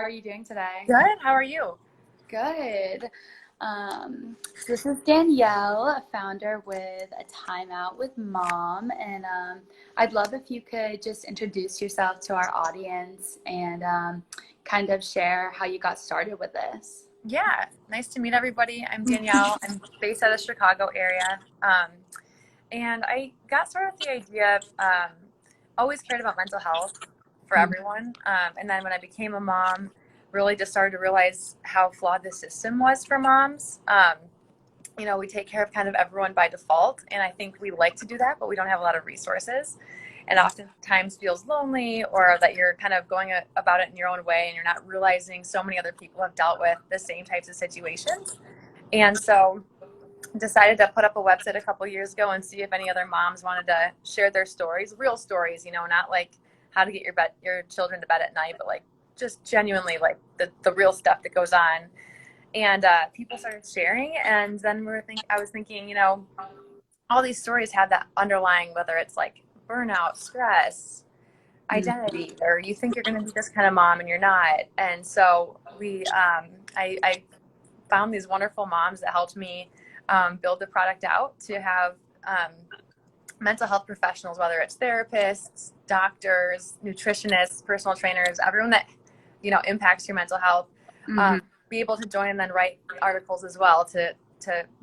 are you doing today? Good. How are you? Good. This is Danielle, a founder with a Timeout with Mom, and I'd love if you could just introduce yourself to our audience and kind of share how you got started with this. Yeah. Nice to meet everybody. I'm Danielle. I'm based out of the Chicago area. And I got started with the idea of always cared about mental health for everyone. And then when I became a mom, really just started to realize how flawed the system was for moms. We take care of kind of everyone by default. And I think we like to do that, but we don't have a lot of resources. And oftentimes feels lonely, or that you're kind of going about it in your own way and you're not realizing so many other people have dealt with the same types of situations. And so decided to put up a website a couple years ago and see if any other moms wanted to share their stories, real stories, not like how to get your children to bed at night, but like just genuinely like the real stuff that goes on. And people started sharing, and then I was thinking, all these stories have that underlying, whether it's like burnout, stress, identity, or you think you're going to be this kind of mom and you're not. And so I found these wonderful moms that helped me build the product out to have mental health professionals, whether it's therapists, doctors, nutritionists, personal trainers, everyone that, impacts your mental health, be able to join and then write articles as well to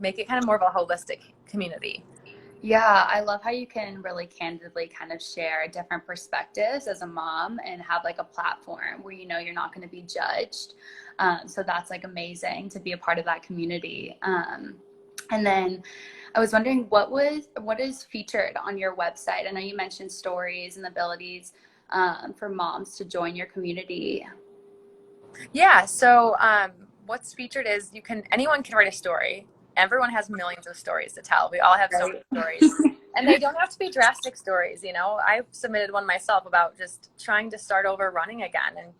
make it kind of more of a holistic community. Yeah, I love how you can really candidly kind of share different perspectives as a mom and have like a platform where you're not going to be judged. So that's like amazing to be a part of that community. And then I was wondering what is featured on your website? I know you mentioned stories and abilities for moms to join your community. Yeah. So what's featured is anyone can write a story. Everyone has millions of stories to tell. We all have so many stories, and they don't have to be drastic stories. I submitted one myself about just trying to start over running again and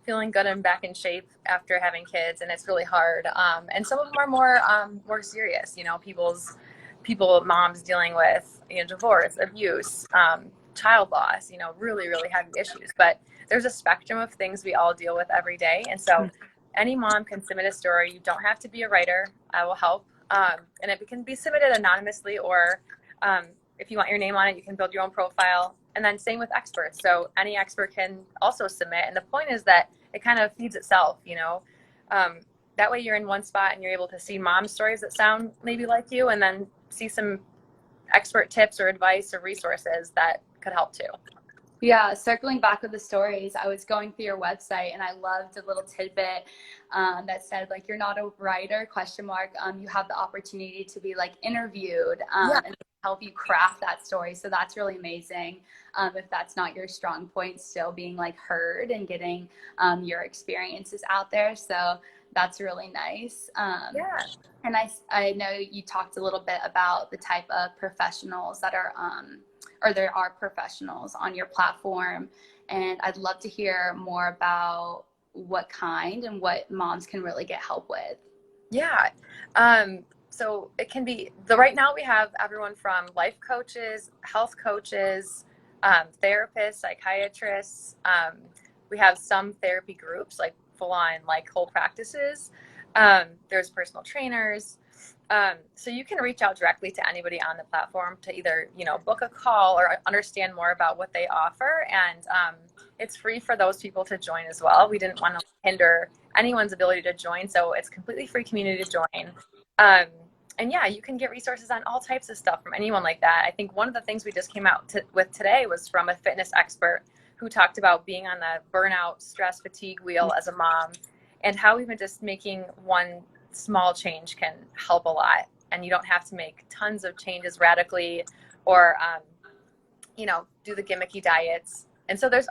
feeling good and back in shape after having kids. And it's really hard. And some of them are more serious, moms dealing with, divorce, abuse, child loss, really, really heavy issues. But there's a spectrum of things we all deal with every day. And so any mom can submit a story. You don't have to be a writer. I will help. And it can be submitted anonymously, or if you want your name on it, you can build your own profile. And then same with experts. So any expert can also submit. And the point is that it kind of feeds itself, that way you're in one spot and you're able to see mom stories that sound maybe like you, and then see some expert tips or advice or resources that could help too. Yeah, circling back with the stories, I was going through your website and I loved a little tidbit that said, like, you're not a writer, ? You have the opportunity to be like interviewed and help you craft that story. So that's really amazing. If that's not your strong point, still being like heard and getting your experiences out there. So that's really nice. And I know you talked a little bit about the type of professionals that are or there are professionals on your platform. And I'd love to hear more about what kind and what moms can really get help with. Yeah. So it can be right now we have everyone from life coaches, health coaches, therapists, psychiatrists. We have some therapy groups, like full on, like whole practices. There's personal trainers. So you can reach out directly to anybody on the platform to either, book a call or understand more about what they offer. And it's free for those people to join as well. We didn't want to hinder anyone's ability to join. So it's completely free community to join. And yeah, you can get resources on all types of stuff from anyone like that. I think one of the things we just came out with today was from a fitness expert who talked about being on the burnout, stress, fatigue wheel as a mom, and how even just making one small change can help a lot. And you don't have to make tons of changes radically or, do the gimmicky diets. And so there's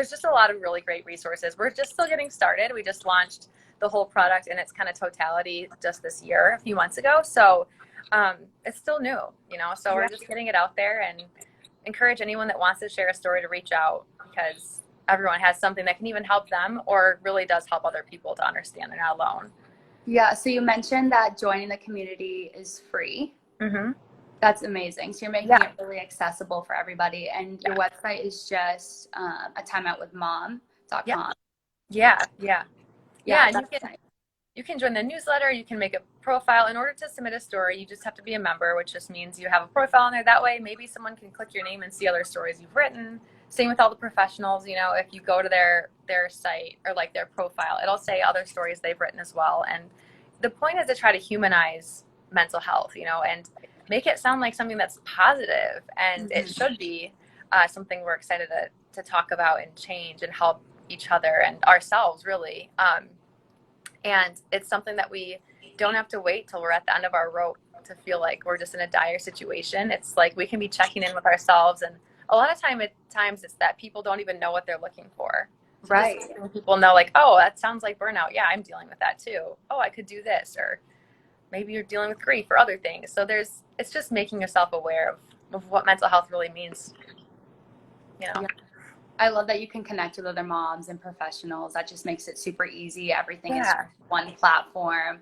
just a lot of really great resources. We're just still getting started. We just launched the whole product in its kind of totality just this year, a few months ago. So it's still new, so we're just getting it out there, and encourage anyone that wants to share a story to reach out, because everyone has something that can even help them or really does help other people to understand they're not alone. Yeah. So you mentioned that joining the community is free. Mm-hmm. That's amazing. So you're making it really accessible for everybody. And your website is just a timeoutwithmom.com. Yeah, yeah. Yeah, Yeah, and that's nice. you can join the newsletter, you can make a profile. In order to submit a story, you just have to be a member, which just means you have a profile on there. That way, maybe someone can click your name and see other stories you've written. Same with all the professionals, you know, if you go to their site or like their profile, it'll say other stories they've written as well. And the point is to try to humanize mental health, you know, and make it sound like something that's positive, and it Mhm. should be something we're excited to talk about and change and help each other and ourselves really. And it's something that we don't have to wait till we're at the end of our rope to feel like we're just in a dire situation. It's like we can be checking in with ourselves, and a lot of times it's that people don't even know what they're looking for. So just Right. letting people know, like, oh, that sounds like burnout. Yeah, I'm dealing with that too. Oh, I could do this, or maybe you're dealing with grief or other things. So it's just making yourself aware of what mental health really means. You know. Yeah. I love that you can connect with other moms and professionals. That just makes it super easy. Everything is Yeah. one platform.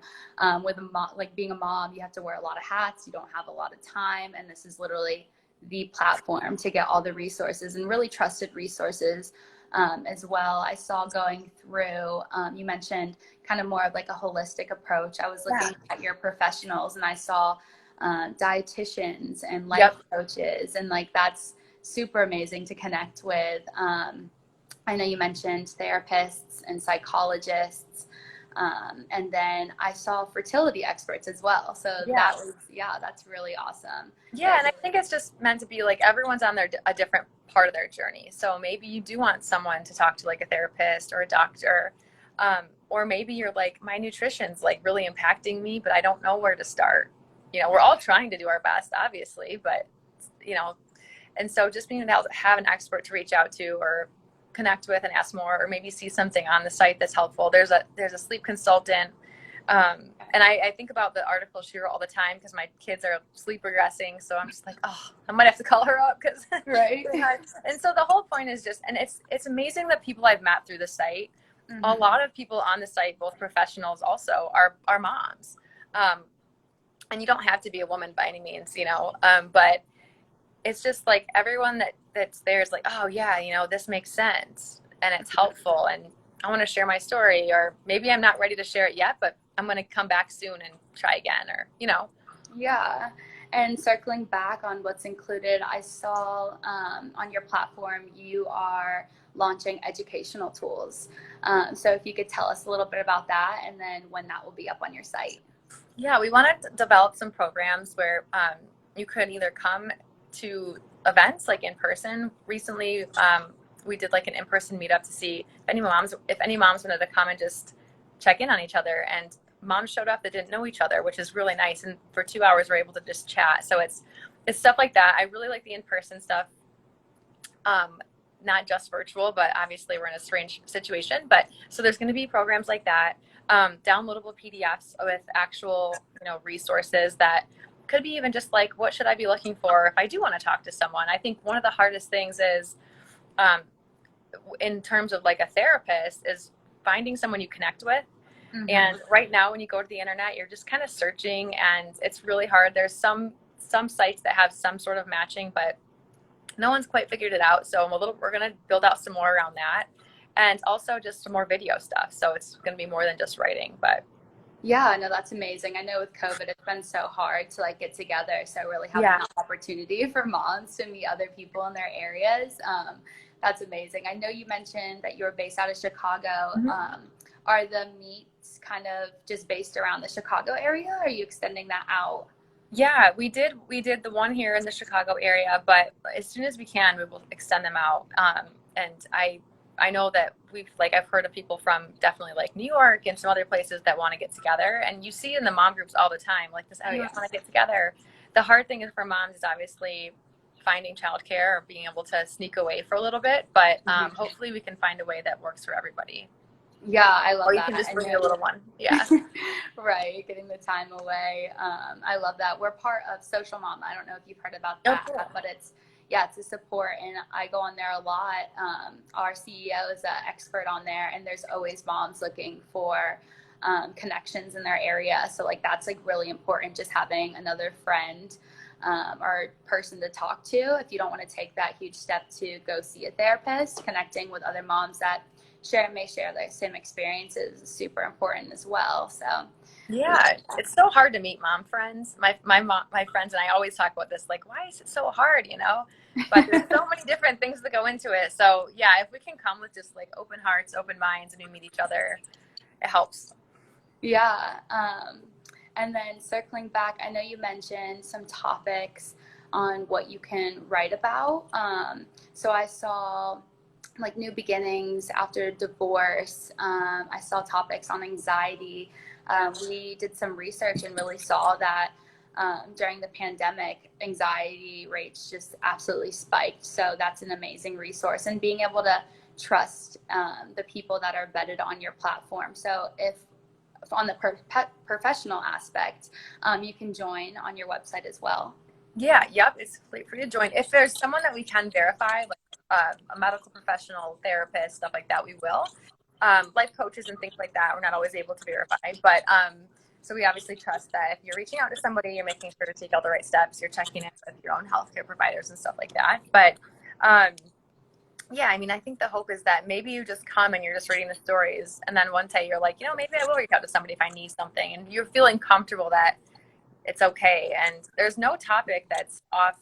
With a mom, like being a mom, you have to wear a lot of hats. You don't have a lot of time, and this is literally the platform to get all the resources and really trusted resources as well. I saw going through. You mentioned kind of more of like a holistic approach. I was Yeah. looking at your professionals, and I saw dietitians and life Yep. coaches, and like that's super amazing to connect with. I know you mentioned therapists and psychologists. And then I saw fertility experts as well. So that Yes. was, yeah, that's really awesome. Yeah, That and I think it's just meant to be like everyone's on a different part of their journey. So maybe you do want someone to talk to, like a therapist or a doctor, or maybe you're like, my nutrition's like really impacting me, but I don't know where to start. You know, we're all trying to do our best, obviously, but you know, and so just being able to have an expert to reach out to or connect with and ask more, or maybe see something on the site that's helpful. There's a sleep consultant. And I think about the article she wrote all the time because my kids are sleep regressing. So I'm just like, oh, I might have to call her up because right. and so the whole point is just, and it's amazing that people I've met through the site, a Mm-hmm. lot of people on the site, both professionals also, are moms. Um, and you don't have to be a woman by any means, you know, but it's just like everyone that's there is like, oh yeah, you know, this makes sense and it's helpful, and I want to share my story, or maybe I'm not ready to share it yet, but I'm going to come back soon and try again, or you know. Yeah. And circling back on what's included, I saw on your platform you are launching educational tools. So if you could tell us a little bit about that and then when that will be up on your site. Yeah, we want to develop some programs where you could either come to events like in person. Recently, we did like an in-person meetup to see if any moms wanted to come and just check in on each other. And moms showed up that didn't know each other, which is really nice. And for 2 hours, we're able to just chat. So it's stuff like that. I really like the in-person stuff. Not just virtual, but obviously we're in a strange situation. But so there's going to be programs like that, downloadable PDFs with actual, you know, resources that could be even just like, what should I be looking for if I do want to talk to someone? I think one of the hardest things is, um, in terms of like a therapist, is finding someone you connect with. Mm-hmm. And right now, when you go to the internet, you're just kind of searching, and it's really hard. There's some sites that have some sort of matching, but no one's quite figured it out. So we're going to build out some more around that, and also just some more video stuff. So it's going to be more than just writing, but Yeah, no, that's amazing. I know with COVID, it's been so hard to like get together. So really having yeah. that opportunity for moms to meet other people in their areas, that's amazing. I know you mentioned that you were based out of Chicago. Mm-hmm. Are the meets kind of just based around the Chicago area? Or are you extending that out? Yeah, we did the one here in the Chicago area, but as soon as we can, we will extend them out. And I know that I've heard of people from definitely like New York and some other places that want to get together. And you see in the mom groups all the time, like, does anyone want to get together? The hard thing is for moms is obviously finding childcare or being able to sneak away for a little bit. But hopefully we can find a way that works for everybody. Yeah, I love Or you that. can just I bring know. your little one. Yeah. Right, getting the time away. I love that. We're part of Social Mom. I don't know if you've heard about Oh, that, cool. but it's a support, and I go on there a lot. Our CEO is an expert on there, and there's always moms looking for connections in their area. So like that's like really important, just having another friend or person to talk to if you don't want to take that huge step to go see a therapist. Connecting with other moms that may share the same experiences is super important as well. So Yeah, it's so hard to meet mom friends. My friends and I always talk about this, like, why is it so hard, you know? But there's so many different things that go into it. So yeah, if we can come with just like open hearts, open minds, and we meet each other, it helps. yeah. And then circling back, I know you mentioned some topics on what you can write about. So I saw like new beginnings after divorce. I saw topics on anxiety. We did some research and really saw that during the pandemic, anxiety rates just absolutely spiked. So that's an amazing resource, and being able to trust the people that are vetted on your platform. So if on the professional aspect, you can join on your website as well. Yeah, yep, it's free to join. If there's someone that we can verify, like a medical professional, therapist, stuff like that, we will. Life coaches and things like that, we're not always able to verify. But so we obviously trust that if you're reaching out to somebody, you're making sure to take all the right steps, you're checking in with your own healthcare providers and stuff like that. But yeah, I mean, I think the hope is that maybe you just come and you're just reading the stories, and then one day you're like, you know, maybe I will reach out to somebody if I need something, and you're feeling comfortable that it's okay. And there's no topic that's off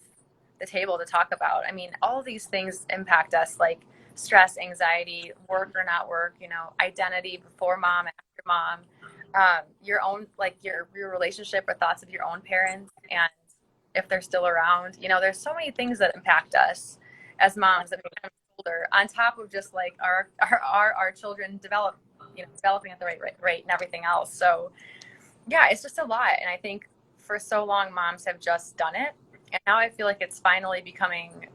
the table to talk about. I mean, all these things impact us, like stress, anxiety, work or not work, you know, identity before mom, after mom, your own, like your relationship or thoughts of your own parents, and if they're still around. You know, there's so many things that impact us as moms that become older, on top of just like our children developing at the right rate and everything else. So yeah, it's just a lot. And I think for so long, moms have just done it. And now I feel like it's finally becoming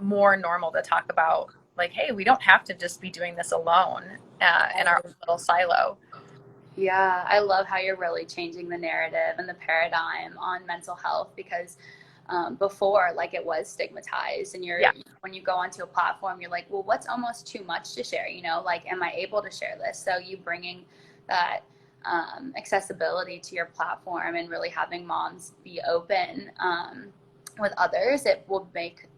more normal to talk about, like, hey, we don't have to just be doing this alone in our little silo. Yeah, I love how you're really changing the narrative and the paradigm on mental health, because before, like, it was stigmatized, and Yeah. when you go onto a platform, you're like, well, what's almost too much to share? You know, like, am I able to share this? So you bringing that accessibility to your platform and really having moms be open with others, it will make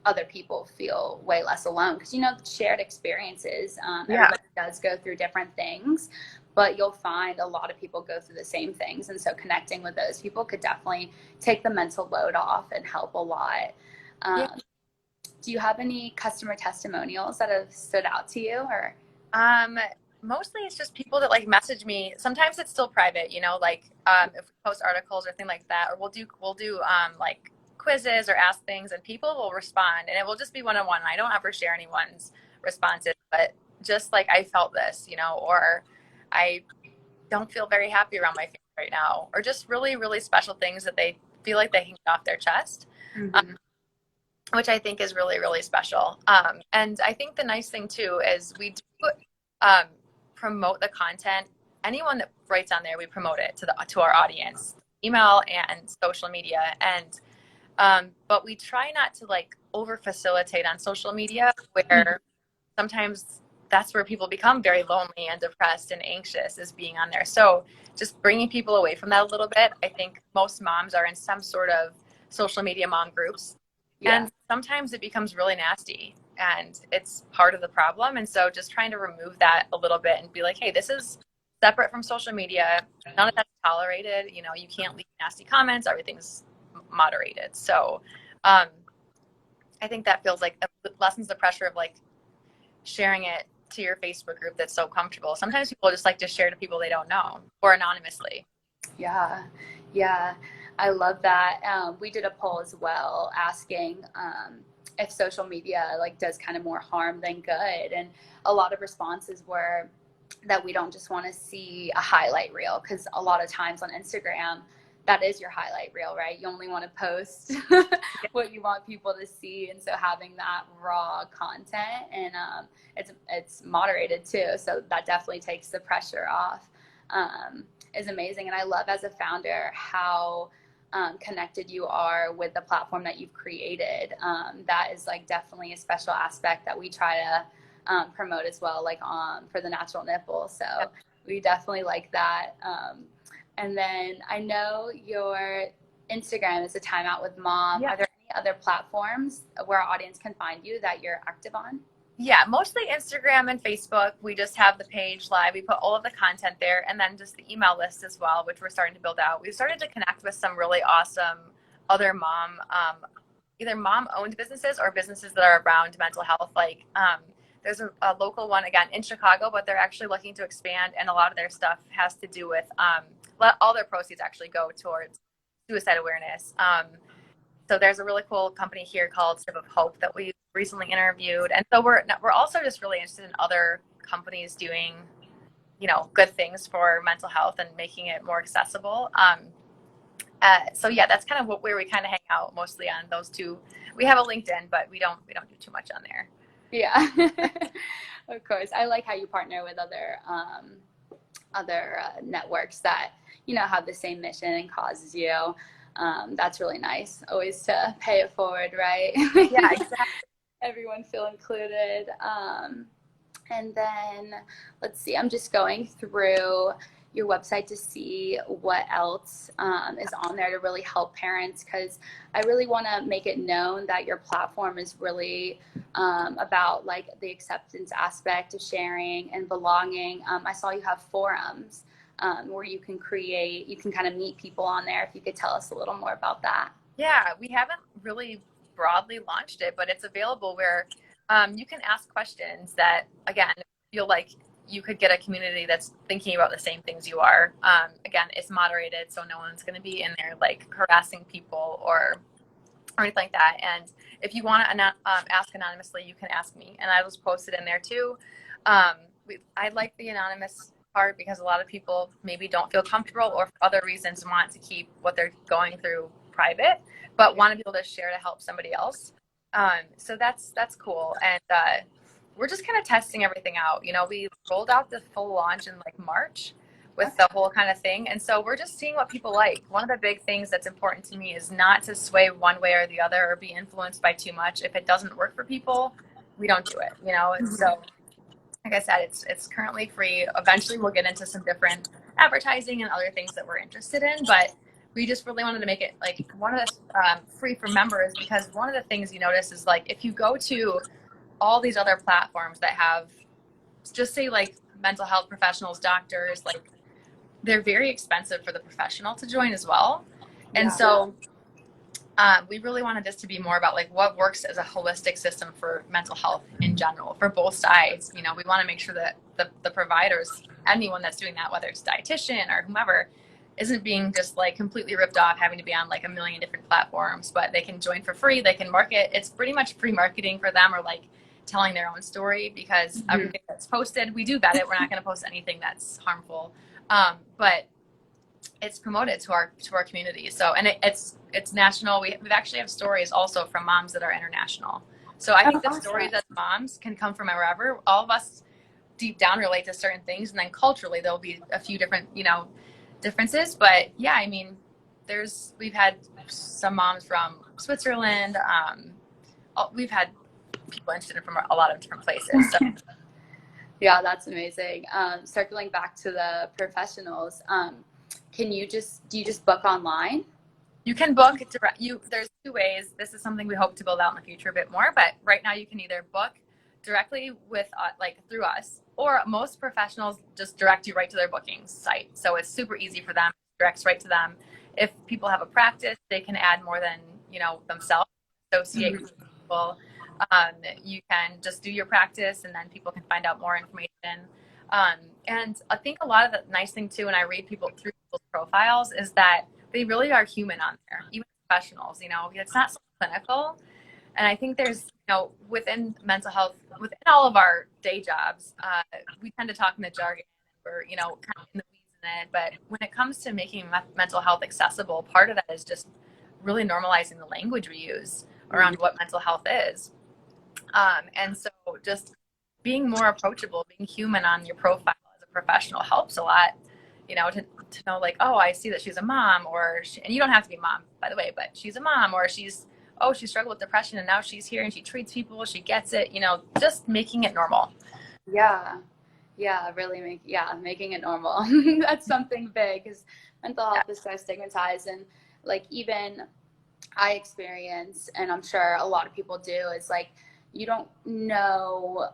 other people feel way less alone, because, you know, shared experiences, everybody does go through different things, but you'll find a lot of people go through the same things, and so connecting with those people could definitely take the mental load off and help a lot. Yeah. Do you have any customer testimonials that have stood out to you? Or Mostly it's just people that like message me. Sometimes it's still private, you know, like if we post articles or things like that, or we'll do like quizzes or ask things, and people will respond, and it will just be one-on-one. I don't ever share anyone's responses, but just like, I felt this, you know, or I don't feel very happy around my family right now, or just really, really special things that they feel like they can get off their chest. mm-hmm. Which I think is really, really special. And I think the nice thing too is we do promote the content. Anyone that writes on there, we promote it to our audience, email and social media. And but we try not to like over facilitate on social media, where sometimes that's where people become very lonely and depressed and anxious, is being on there. So just bringing people away from that a little bit. I think most moms are in some sort of social media mom groups. Yeah. And sometimes it becomes really nasty, and it's part of the problem. And so just trying to remove that a little bit and be like, hey, this is separate from social media. None of that's tolerated. You know, you can't leave nasty comments. Everything's moderated. So I think that feels like it lessens the pressure of like sharing it to your Facebook group that's so comfortable. Sometimes people just like to share to people they don't know, or anonymously. Yeah, yeah, I love that. We did a poll as well asking if social media like does kind of more harm than good, and a lot of responses were that we don't just want to see a highlight reel, because a lot of times on Instagram, that is your highlight reel, right? You only want to post what you want people to see, and so having that raw content, and it's moderated too, so that definitely takes the pressure off. Is amazing. And I love, as a founder, how connected you are with the platform that you've created. That is like definitely a special aspect that we try to promote as well, like for the natural nipple. So we definitely like that. And then I know your Instagram is a Timeout with Mom. Yeah. Are there any other platforms where our audience can find you that you're active on? Yeah, mostly Instagram and Facebook. We just have the page live. We put all of the content there, and then just the email list as well, which we're starting to build out. We've started to connect with some really awesome other either mom-owned businesses or businesses that are around mental health. Like there's a local one, again, in Chicago, but they're actually looking to expand, and a lot of their stuff has to do with all their proceeds actually go towards suicide awareness. So there's a really cool company here called Sip of Hope that we recently interviewed, and so we're also just really interested in other companies doing, good things for mental health and making it more accessible. So yeah, that's kind of where we kind of hang out, mostly on those two. We have a LinkedIn, but we don't do too much on there. Yeah, of course. I like how you partner with other networks that have the same mission and cause as you. That's really nice. Always to pay it forward, right? Yeah, exactly. Everyone feel included. And then let's see. I'm just going through your website to see what else is on there to really help parents, because I really want to make it known that your platform is really about like the acceptance aspect of sharing and belonging. I saw you have forums where you can kind of meet people on there. If you could tell us a little more about that. Yeah, we haven't really broadly launched it, but it's available where you can ask questions that, again, feel like you could get a community that's thinking about the same things you are. Again, it's moderated, so no one's going to be in there like harassing people or anything like that. And if you want to ask anonymously, you can ask me, and I will post it in there too. I like the anonymous part because a lot of people maybe don't feel comfortable, or for other reasons want to keep what they're going through private, but want to be able to share to help somebody else. So that's cool. And we're just kind of testing everything out. We rolled out the full launch in like March with the whole kind of thing. And so we're just seeing what people like. One of the big things that's important to me is not to sway one way or the other or be influenced by too much. If it doesn't work for people, we don't do it, And so, like I said, it's currently free. Eventually we'll get into some different advertising and other things that we're interested in, but we just really wanted to make it like one of the free for members, because one of the things you notice is like if you go to all these other platforms that have, just say like mental health professionals, doctors, like they're very expensive for the professional to join as well. And so we really wanted this to be more about like what works as a holistic system for mental health in general for both sides. We want to make sure that the providers, anyone that's doing that, whether it's a dietitian or whomever, isn't being just like completely ripped off, having to be on like a million different platforms, but they can join for free. They can market. It's pretty much free marketing for them, or like telling their own story, because everything that's posted, we do vet it. We're not going to post anything that's harmful, but it's promoted to our community. So, and it's national. We've actually have stories also from moms that are international. So I think the stories as moms can come from wherever. All of us deep down relate to certain things, and then culturally there'll be a few different differences. But yeah, I mean, we've had some moms from Switzerland. We've had people interested from a lot of different places. So. Yeah, that's amazing. Circling back to the professionals, do you just book online? You can book direct. There's two ways. This is something we hope to build out in the future a bit more, but right now you can either book directly with like through us, or most professionals just direct you right to their booking site. So it's super easy for them, directs right to them. If people have a practice, they can add more than themselves, associate with people. You can just do your practice, and then people can find out more information. And I think a lot of the nice thing too, when I read people through people's profiles, is that they really are human on there, even professionals. It's not so clinical. And I think there's, within mental health, within all of our day jobs, we tend to talk in the jargon. We're, kind of in the weeds in it. But when it comes to making mental health accessible, part of that is just really normalizing the language we use around what mental health is. And so just being more approachable, being human on your profile as a professional helps a lot, to know like, oh, I see that she's a mom, and you don't have to be a mom, by the way, but she's a mom, or she struggled with depression and now she's here and she treats people, she gets it, just making it normal. Yeah. Really making it normal. That's something big, because mental health is so stigmatized, and like even I experience, and I'm sure a lot of people do, is like, know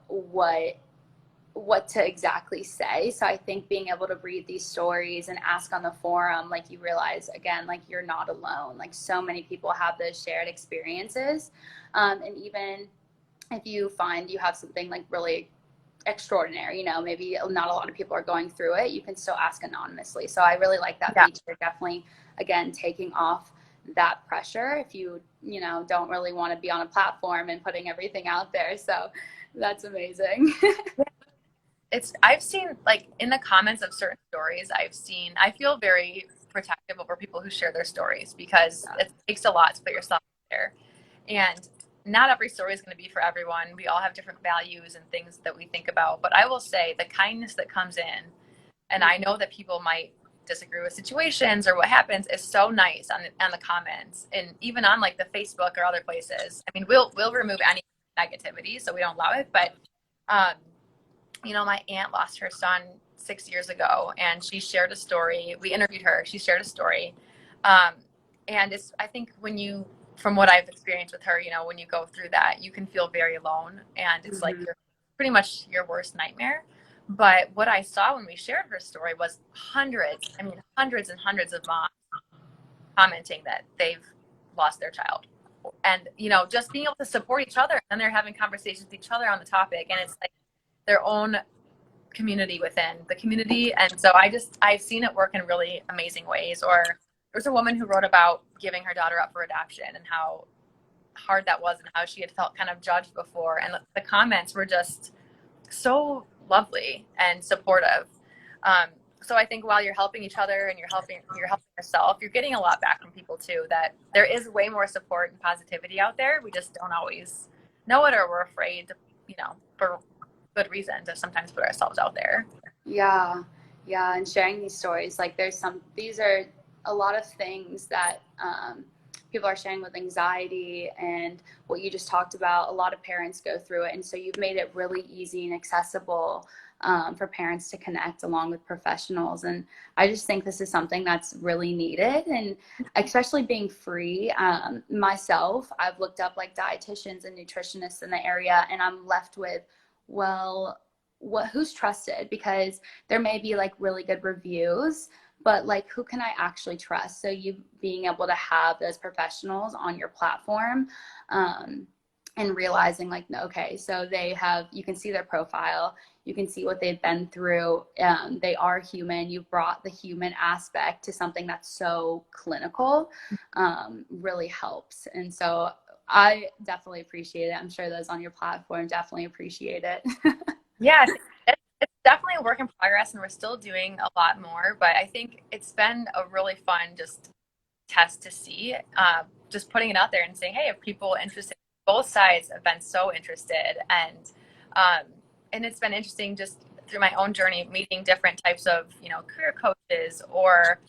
what to exactly say. So I think being able to read these stories and ask on the forum, like you realize again, like you're not alone. Like so many people have those shared experiences. And even if you find you have something like really extraordinary, you know, maybe not a lot of people are going through it, you can still ask anonymously. So I really like that feature. Definitely, again, taking off that pressure if you know, don't really want to be on a platform and putting everything out there. So that's amazing. I've seen, like, in the comments of certain stories, I feel very protective over people who share their stories, because it takes a lot to put yourself out there. And not every story is going to be for everyone. We all have different values and things that we think about. But I will say the kindness that comes in, and I know that people might disagree with situations or what happens, is so nice on the comments, and even on like the Facebook or other places. I mean, we'll remove any negativity, so we don't allow it. But you know, my aunt lost her son 6 years ago, and she shared a story. We interviewed her. She shared a story. And I think from what I've experienced with her, you know, when you go through that, you can feel very alone, and it's like you're pretty much your worst nightmare. But what I saw when we shared her story was hundreds and hundreds of moms commenting that they've lost their child. And, you know, just being able to support each other, and they're having conversations with each other on the topic, and it's like their own community within the community. And so I've seen it work in really amazing ways. Or there's a woman who wrote about giving her daughter up for adoption and how hard that was, and how she had felt kind of judged before. And the comments were just so lovely and supportive. So I think while you're helping each other and you're helping yourself, you're getting a lot back from people too, that there is way more support and positivity out there. We just don't always know it, or we're afraid, you know, for good reason, to sometimes put ourselves out there. Yeah. And sharing these stories, like these are a lot of things that people are sharing with anxiety, and what you just talked about, a lot of parents go through it. And so you've made it really easy and accessible for parents to connect along with professionals. And I just think this is something that's really needed, and especially being free. Myself, I've looked up like dietitians and nutritionists in the area, and I'm left with, well, who's trusted? Because there may be like really good reviews, but like who can I actually trust? So you being able to have those professionals on your platform, and realizing like, okay, so you can see their profile, you can see what they've been through. They are human. You brought the human aspect to something that's so clinical, really helps. And so I definitely appreciate it. I'm sure those on your platform definitely appreciate it. Yeah, it's definitely a work in progress, and we're still doing a lot more. But I think it's been a really fun just test to see, just putting it out there and saying, hey, if people interested, both sides have been so interested, and it's been interesting just through my own journey, meeting different types of, you know, career coaches or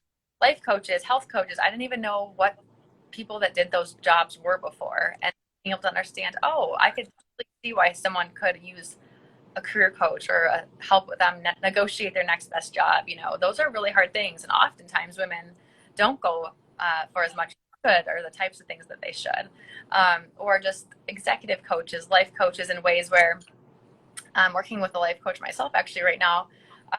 life coaches, health coaches. I didn't even know what people that did those jobs were before, and being able to understand, oh, I could see why someone could use a career coach or help with them negotiate their next best job. You know, those are really hard things, and oftentimes women don't go for as much as they should, or the types of things that they should, or just executive coaches, life coaches, in ways where I'm working with a life coach myself actually right now,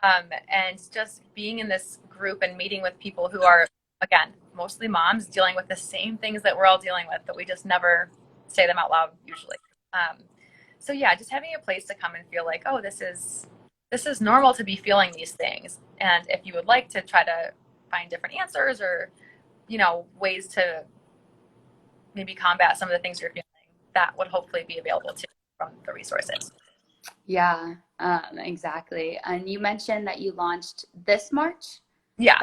and just being in this group and meeting with people who are, again, mostly moms dealing with the same things that we're all dealing with, but we just never say them out loud usually. So yeah, just having a place to come and feel like, oh, this is normal to be feeling these things. And if you would like to try to find different answers, or, you know, ways to maybe combat some of the things you're feeling, that would hopefully be available to you from the resources. Yeah, exactly. And you mentioned that you launched this March? Yeah.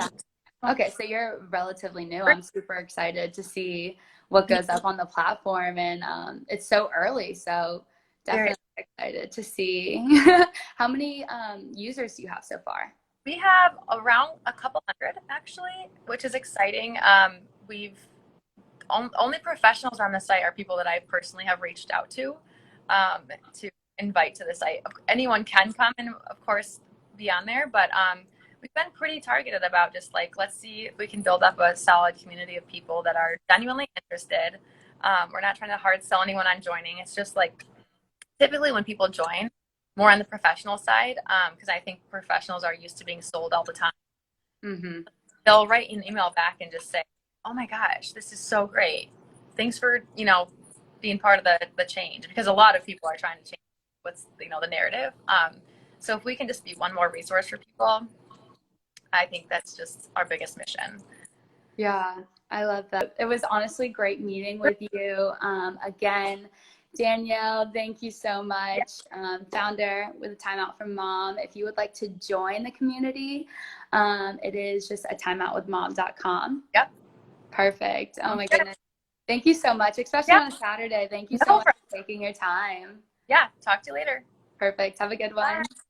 Okay, so you're relatively new. I'm super excited to see what goes up on the platform, and it's so early, so definitely excited to see. How many users do you have so far? We have around a couple hundred actually, which is exciting. We've only professionals on the site are people that I personally have reached out to invite to the site. Anyone can come and, of course, be on there, but we've been pretty targeted about just like, let's see if we can build up a solid community of people that are genuinely interested. We're not trying to hard sell anyone on joining. It's just like, typically when people join, more on the professional side, because I think professionals are used to being sold all the time. Mm-hmm. They'll write an email back and just say, "Oh my gosh, this is so great. Thanks for, being part of the change," because a lot of people are trying to change what's, the narrative. So if we can just be one more resource for people, I think that's just our biggest mission. Yeah, I love that. It was honestly great meeting with you. Again, Danielle, thank you so much. Founder with a Timeout from Mom. If you would like to join the community, it is just a timeoutwithmom.com. Yep. Perfect. Oh my goodness. Thank you so much, especially on a Saturday. Thank you so much for taking your time. Yeah. Talk to you later. Perfect. Have a good one. Bye.